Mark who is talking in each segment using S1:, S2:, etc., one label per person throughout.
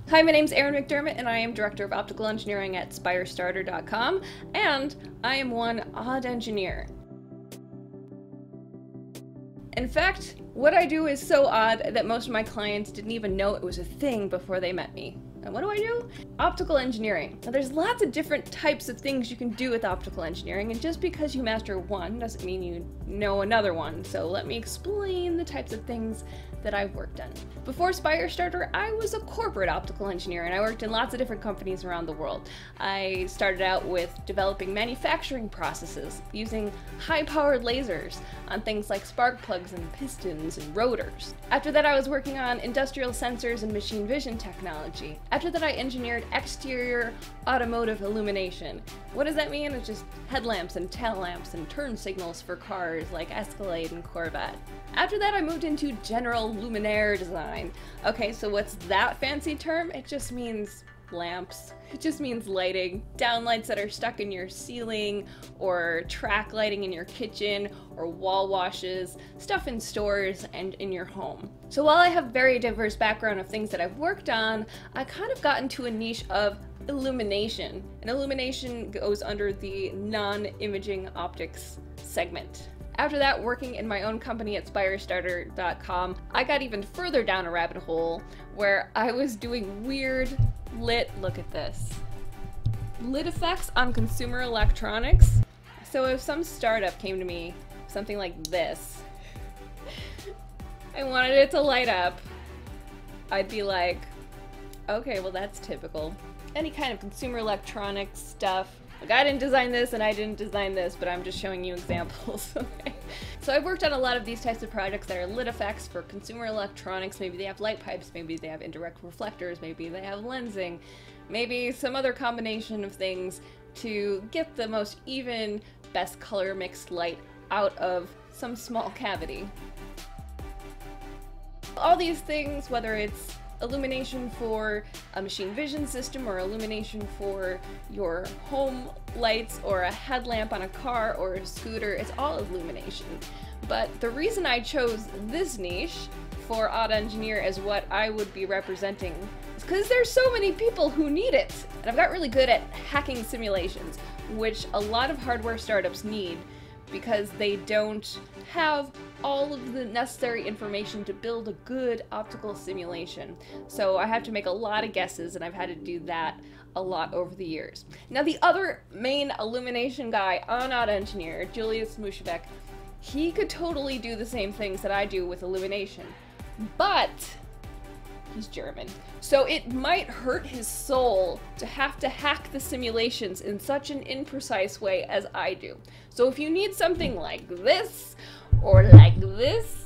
S1: Hi, my name's Erin McDermott, and I am Director of Optical Engineering at SpireStarter.com, and I am one odd engineer. In fact, what I do is so odd that most of my clients didn't even know it was a thing before they met me. And what do I do? Optical engineering. Now there's lots of different types of things you can do with optical engineering, and just because you master one doesn't mean you know another one. So let me explain the types of things that I've worked on. Before SpireStarter, I was a corporate optical engineer, and I worked in lots of different companies around the world. I started out with developing manufacturing processes using high-powered lasers on things like spark plugs and pistons and rotors. After that, I was working on industrial sensors and machine vision technology. After that, I engineered exterior automotive illumination. What does that mean? It's just headlamps and tail lamps and turn signals for cars like Escalade and Corvette. After that, I moved into general luminaire design. Okay, so what's that fancy term? It just means lamps. It just means lighting. Downlights that are stuck in your ceiling, or track lighting in your kitchen, or wall washes, stuff in stores and in your home. So while I have a very diverse background of things that I've worked on, I kind of got into a niche of illumination. And illumination goes under the non-imaging optics segment. After that, working in my own company at SpireStarter.com, I got even further down a rabbit hole where I was doing weird lit effects on consumer electronics. So if some startup came to me, something like this, I wanted it to light up, I'd be like, okay, well that's typical. Any kind of consumer electronics stuff. Like, I didn't design this and I didn't design this, but I'm just showing you examples. Okay. So I've worked on a lot of these types of projects that are lit effects for consumer electronics. Maybe they have light pipes, maybe they have indirect reflectors, maybe they have lensing, maybe some other combination of things to get the most even, best color mixed light out of some small cavity. All these things, whether it's illumination for a machine vision system or illumination for your home lights or a headlamp on a car or a scooter, it's all illumination. But the reason I chose this niche for Odd Engineer as what I would be representing is because there's so many people who need it. And I've got really good at hacking simulations, which a lot of hardware startups need because they don't have all of the necessary information to build a good optical simulation. So I have to make a lot of guesses, and I've had to do that a lot over the years. Now the other main illumination guy on Odd Engineer, Julius Muschaweck, he could totally do the same things that I do with illumination, but he's German. So it might hurt his soul to have to hack the simulations in such an imprecise way as I do. So if you need something like this, or like this,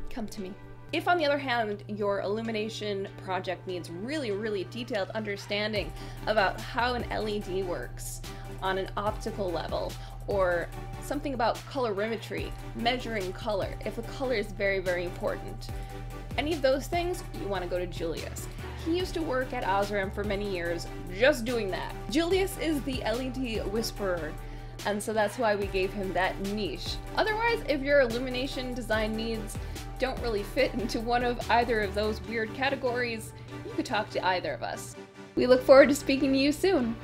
S1: come to me. If, on the other hand, your illumination project needs really detailed understanding about how an LED works on an optical level, or something about colorimetry, measuring color, if a color is very important, any of those things, you want to go to Julius. He used to work at Osram for many years just doing that. Julius is the LED whisperer, and so that's why we gave him that niche. Otherwise, if your illumination design needs don't really fit into one of either of those weird categories, you could talk to either of us. We look forward to speaking to you soon.